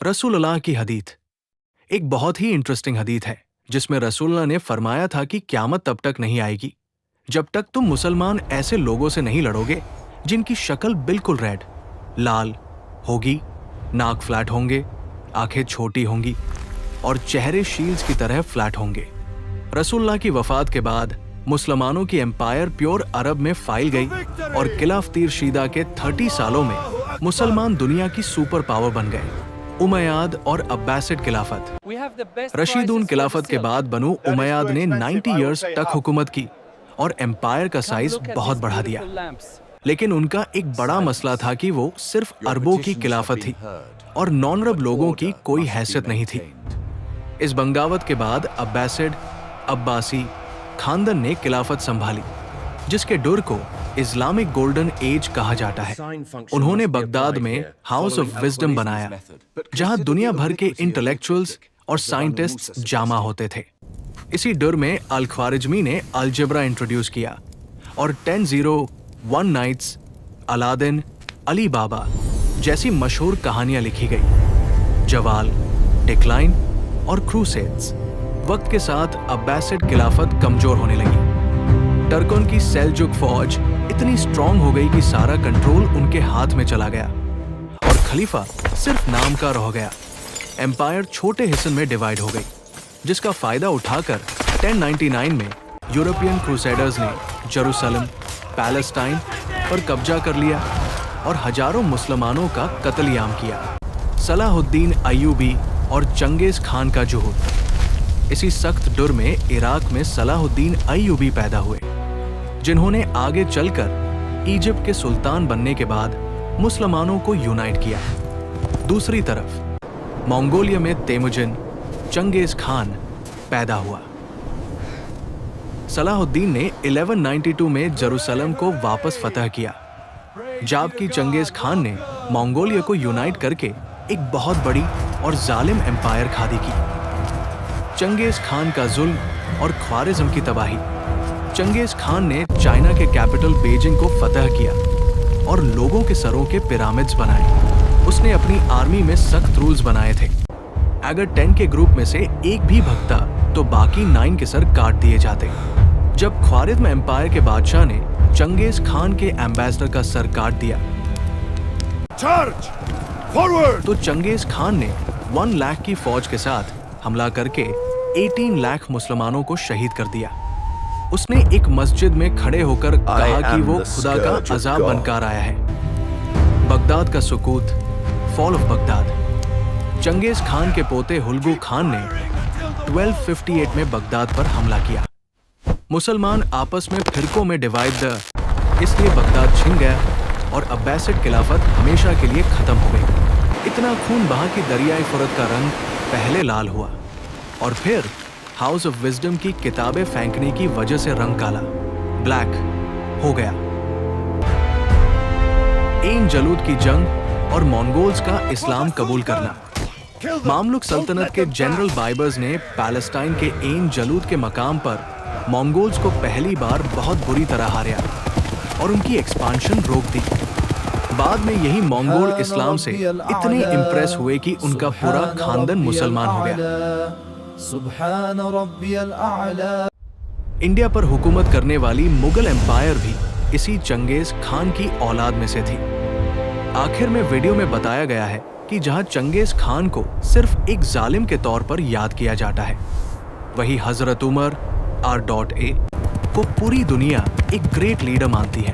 रसूलुल्लाह की हदीथ एक बहुत ही इंटरेस्टिंग हदीथ है जिसमें रसूलुल्लाह ने फरमाया था कि क़यामत तब तक नहीं आएगी जब तक तुम मुसलमान ऐसे लोगों से नहीं लड़ोगे जिनकी शक्ल बिल्कुल रेड लाल होगी, नाक फ्लैट होंगे, आंखें छोटी होंगी और चेहरे शील्ड्स की तरह फ्लैट होंगे। रसूलुल्लाह की वफात के बाद मुसलमानों की एम्पायर प्योर अरब में फैल गई और खिलाफत शीदा के 30 सालों में मुसलमान दुनिया की सुपर पावर बन गए। उमैयाद और अब्बासिड खिलाफत। रशीदून खिलाफत के बाद बनु उमैयाद ने 90 इयर्स तक हुकूमत की और एम्पायर का साइज बहुत बढ़ा दिया, लेकिन उनका एक बड़ा मसला था कि वो सिर्फ अरबों की खिलाफत थी और नॉन अरब लोगों की कोई हैसियत नहीं थी। इस बंगावत के बाद अब्बासिड अब्बासी खानदान ने खिलाफत संभाली, जिसके डुर को इस्लामिक गोल्डन एज कहा जाता है। उन्होंने बगदाद में हाउस ऑफ विजडम बनाया, जहां दुनिया भर के इंटेलेक्चुअल्स और साइंटिस्ट्स जामा होते थे। इसी डुर में अल ख्वारिजमी ने अलजेब्रा इंट्रोड्यूस किया और 1001 नाइट्स, अलादीन, अली बाबा जैसी मशहूर कहानियां लिखी गई। जवाल, डिक्लाइन और क्रूसेड्स। वक्त के साथ अब्बासिड खिलाफत कमजोर होने लगी। टर्कों की सेल्जुक फौज इतनी स्ट्रॉन्ग हो गई कि सारा कंट्रोल उनके हाथ में चला गया और खलीफा सिर्फ नाम का रह गया। एम्पायर छोटे हिस्सों में डिवाइड हो गई, जिसका फायदा उठाकर 1099 में यूरोपियन क्रूसेडर्स ने जेरूसलम, पैलेस्टाइन पर कब्जा कर लिया और हजारों मुसलमानों का कत्लेआम किया। सलाहुद्दीन अय्यूबी और चंगेज खान का जुहूद। इसी सख्त डुर में इराक में सलाहुद्दीन अय्यूबी पैदा हुए, जिन्होंने आगे चलकर इजिप्ट के सुल्तान बनने के बाद मुसलमानों को यूनाइट किया। दूसरी तरफ मंगोलिया में तेमुजिन चंगेज खान पैदा हुआ। सलाहुद्दीन ने 1192 में जेरूसलम को वापस फतह किया, जबकि चंगेज खान ने मंगोलिया को यूनाइट करके एक बहुत बड़ी और जालिम एम्पायर खड़ी की। चंगेज खान का जुल्म और ख्वारिज्म की तबाही। चंगेज खान ने चाइना के कैपिटल बीजिंग को फतह किया और लोगों के सरों के पिरामिड्स बनाए। उसने अपनी आर्मी में सख्त रूल्स बनाए थे। अगर 10 के ग्रुप में से एक भी भगता तो बाकी 9 के सर काट दिए जाते। जब ख्वारिज्म एम्पायर के बादशाह ने चंगेज खान के एम्बेसडर का सर काट दिया, तो चंगेज खान ने 1 लाख की फौज के साथ हमला करके 18 लाख मुसलमानों को शहीद कर दिया। उसने एक मस्जिद में खड़े होकर कहा कि वो खुदा का अजाब बनकर आया है। बगदाद का सुकूत, fall of Baghdad. Genghis Khan के पोते हुलगू खान ने 1258 में बगदाद पर हमला किया। मुसलमान आपस में फिरकों में डिवाइड इसलिए बगदाद छिन गया और अब्बासिड खिलाफत हमेशा के लिए खत्म हो गई। इतना खून बहा कि दरियाए फुरत का रंग पहले लाल हुआ और फिर हाउस ऑफ विजडम की किताबें फेंकने की वजह से रंग काला, ब्लैक हो गया। एन जलूद की जंग और मंगोल्स का इस्लाम कबूल करना। मामलुक सल्तनत के जनरल बाइबर्स ने पैलेस्टाइन के एन जलूद के मकाम पर मंगोल्स को पहली बार बहुत बुरी तरह हारा और उनकी एक्सपांशन रोक दी। बाद में यही मंगोल इस्लाम से इतने इम्प्रेस हुए कि उनका पूरा खानदान मुसलमान हो गया। इंडिया पर हुकूमत करने वाली मुगल एम्पायर भी इसी चंगेज खान की औलाद में से थी। आखिर में वीडियो में बताया गया है कि जहां चंगेज खान को सिर्फ एक जालिम के तौर पर याद किया जाता है, वही हजरत उमर R.A. को पूरी दुनिया एक ग्रेट लीडर मानती है।